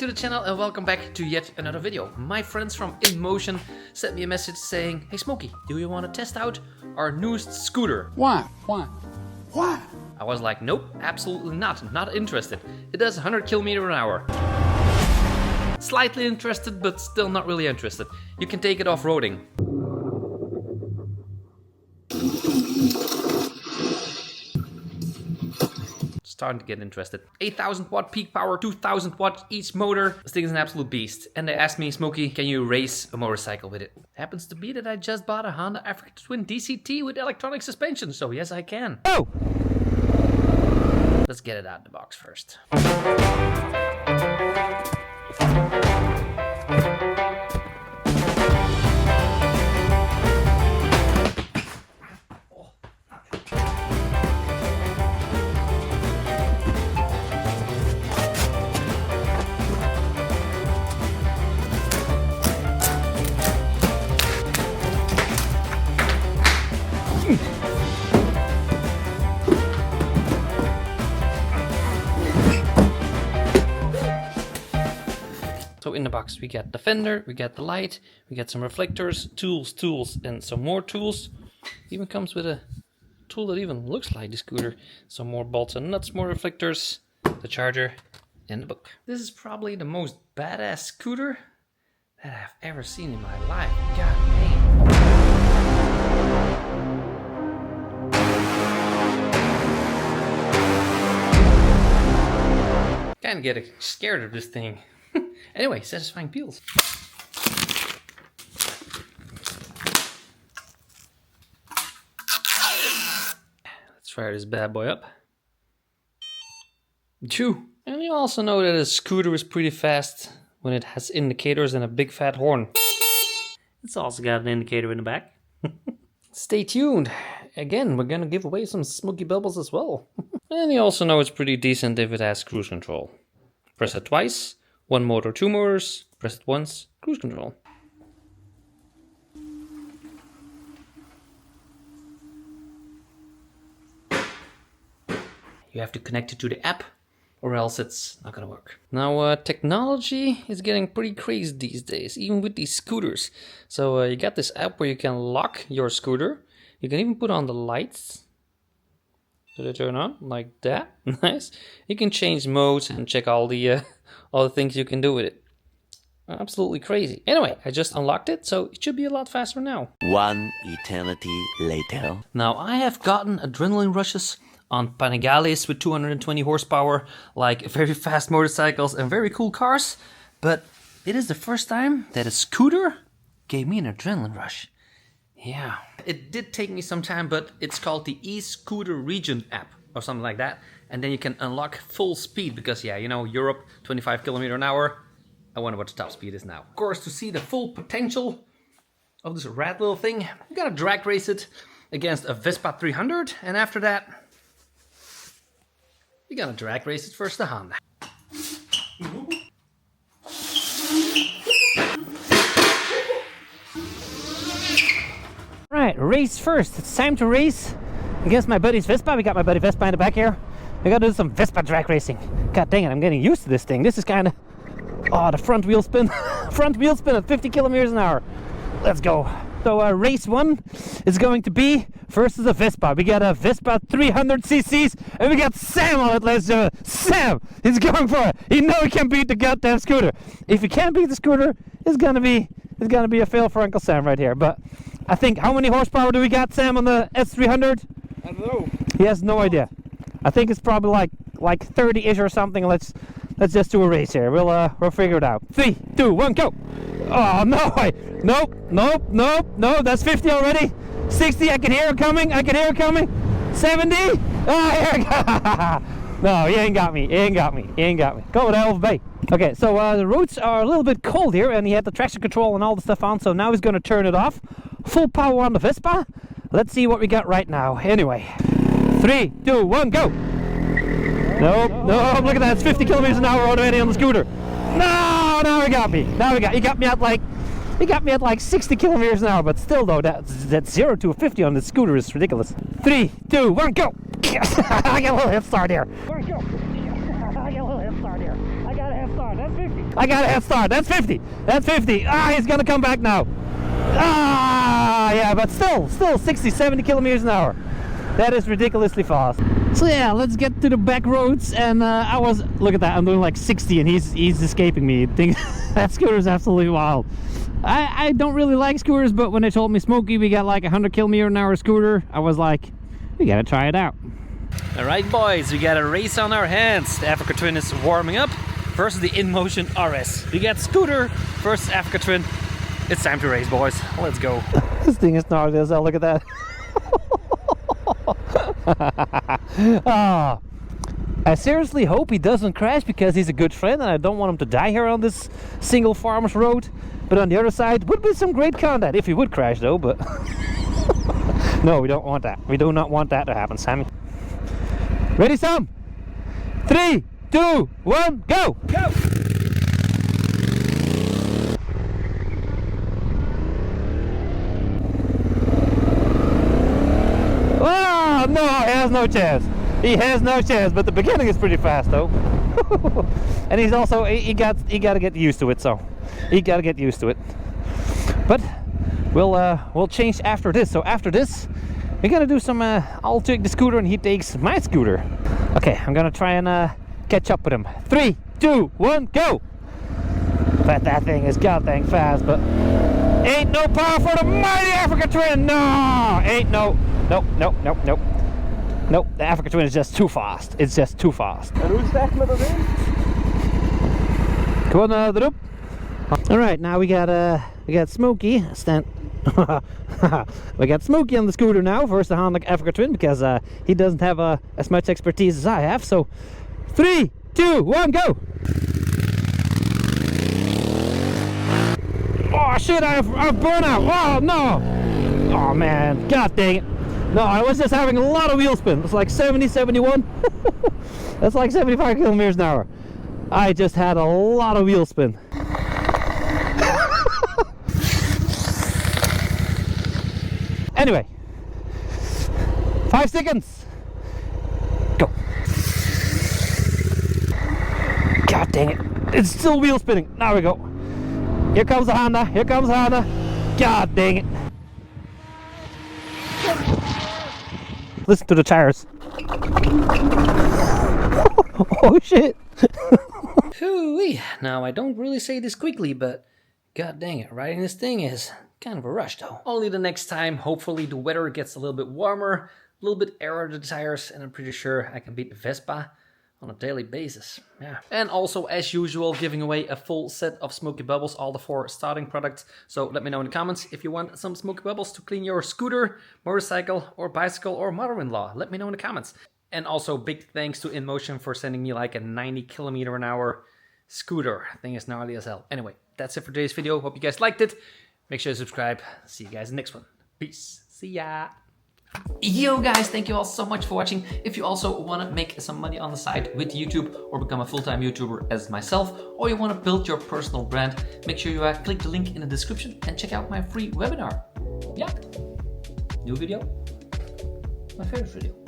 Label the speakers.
Speaker 1: to the channel and welcome back to yet another video. My friends from InMotion sent me a message saying, hey Smokey, do you want to test out our newest scooter?
Speaker 2: Why?
Speaker 1: I was like, nope, absolutely not interested. It does 100 km/h. Slightly interested, but still not really interested. You can take it off-roading. Starting to get interested. 8,000 watt peak power, 2,000 watt each motor. This thing is an absolute beast. And they asked me, Smokey, can you race a motorcycle with it? Happens to be that I just bought a Honda Africa Twin DCT with electronic suspension, so yes I can. Oh! Let's get it out of the box first. So in the box we get the fender, we get the light, we get some reflectors, tools, and some more tools. Even comes with a tool that even looks like the scooter. Some more bolts and nuts, more reflectors, the charger, and the book. This is probably the most badass scooter that I've ever seen in my life. God damn. Kinda get scared of this thing. Anyway, satisfying peels. Let's fire this bad boy up. Chew. And you also know that a scooter is pretty fast when it has indicators and a big fat horn. It's also got an indicator in the back. Stay tuned. Again, we're gonna give away some Smokey bubbles as well. And you also know it's pretty decent if it has cruise control. Press it twice. One motor, two motors, press it once, cruise control. You have to connect it to the app or else it's not gonna work. Now technology is getting pretty crazy these days, even with these scooters. So you got this app where you can lock your scooter. You can even put on the lights. So they turn on like that. Nice. You can change modes and check all the things you can do with it. Absolutely crazy. Anyway, I just unlocked it, so it should be a lot faster now.
Speaker 3: One eternity later.
Speaker 1: Now, I have gotten adrenaline rushes on Panigales with 220 horsepower, like very fast motorcycles and very cool cars, but it is the first time that a scooter gave me an adrenaline rush. Yeah. It did take me some time, but it's called the e-scooter region app or something like that. And then you can unlock full speed because, yeah, you know, Europe, 25 km/h. I wonder what the top speed is now. Of course, to see the full potential of this rad little thing, you gotta drag race it against a Vespa 300. And after that, you gotta drag race it versus the Honda.
Speaker 4: Right, race first. It's time to race against my buddy's Vespa. We got my buddy Vespa in the back here. We gotta do some Vespa drag racing. God dang it, I'm getting used to this thing. This is kind of... Oh, the front wheel spin. Front wheel spin at 50 km/h. Let's go. So race one is going to be versus a Vespa. We got a Vespa 300 cc's and we got Sam on it, ladies and gentlemen. Sam, he's going for it. He knows he can beat the goddamn scooter. If he can't beat the scooter, it's gonna be a fail for Uncle Sam right here. But I think, how many horsepower do we got, Sam, on the S300?
Speaker 2: I don't know.
Speaker 4: He has no idea. I think it's probably like 30-ish or something. Let's just do a race here. We'll figure it out. 3, 2, 1, go! Oh no! Nope. That's 50 already. 60. I can hear it coming. 70. Oh, here we go. No, he ain't got me. Go with Elf Bay. Okay, so the roads are a little bit cold here, and he had the traction control and all the stuff on. So now he's going to turn it off. Full power on the Vespa. Let's see what we got right now. Anyway, 3, 2, 1, go! Nope, look at that, it's 50 km/h already on the scooter. No, now he got me. He got me at like 60 km/h, but still though, that 0 to 50 on the scooter is ridiculous. 3, 2, 1, go! I got a little head start here. I got a head start. That's 50. I got a head start. That's 50. That's 50. Ah, he's gonna come back now. Ah, yeah, but still 60, 70 kilometers an hour. That is ridiculously fast. So yeah, let's get to the back roads. And look at that, I'm doing like 60 and he's escaping me. I think that scooter is absolutely wild. I don't really like scooters, but when they told me, Smokey, we got like 100 kilometer an hour scooter, I was like, we gotta try it out.
Speaker 1: All right, boys, we got a race on our hands. The Africa Twin is warming up versus the InMotion RS. We got Scooter versus Africa Twin. It's time to race, boys. Let's go.
Speaker 4: This thing is gnarly as hell. Look at that. Oh, I seriously hope he doesn't crash because he's a good friend and I don't want him to die here on this single farmer's road. But on the other side would be some great content if he would crash though, but no, we don't want that. We do not want that to happen, Sammy. Ready, Sam? 3, 2, 1, go!
Speaker 1: Go!
Speaker 4: Oh, no, he has no chance. He has no chance, but the beginning is pretty fast though. And he's also, he got to get used to it, so he got to get used to it. But we'll change after this. So after this, we're gonna do some, I'll take the scooter and he takes my scooter. Okay, I'm gonna try and catch up with him. 3, 2, 1, go! But that thing is goddamn fast, but ain't no power for the mighty Africa Twin. No, ain't no. Nope. Nope, the Africa Twin is just too fast. It's just too fast.
Speaker 2: En hoe sterk met dat ding?
Speaker 4: Gewoon erop. All right, now we got Smokey stand. We got Smokey on the scooter now versus the Honda Africa Twin because he doesn't have as much expertise as I have. So 3, 2, 1, go! Oh shit! I've burnout. Oh no! Oh man! God dang it! No, I was just having a lot of wheel spin. It's like 70, 71. That's like 75 kilometers an hour. I just had a lot of wheel spin. Anyway, 5 seconds. Go. God dang it. It's still wheel spinning. Now we go. Here comes the Honda. Here comes the Honda. God dang it. Listen to the tires. Oh shit.
Speaker 1: Hooey. Now I don't really say this quickly, but god dang it, riding this thing is kind of a rush though. Only the next time, hopefully the weather gets a little bit warmer, a little bit air to the tires, and I'm pretty sure I can beat the Vespa on a daily basis. Yeah. And also, as usual, giving away a full set of Smokey Bubbles, all the 4 starting products. So let me know in the comments if you want some Smokey Bubbles to clean your scooter, motorcycle, or bicycle, or mother-in-law. Let me know in the comments. And also, big thanks to InMotion for sending me like a 90 kilometer an hour scooter. Thing is gnarly as hell. Anyway, that's it for today's video. Hope you guys liked it. Make sure to subscribe. See you guys in the next one. Peace. See ya. Yo guys, thank you all so much for watching. If you also want to make some money on the side with YouTube or become a full-time YouTuber as myself, or you want to build your personal brand, make sure you click the link in the description and check out my free webinar. Yeah, new video, my favorite video.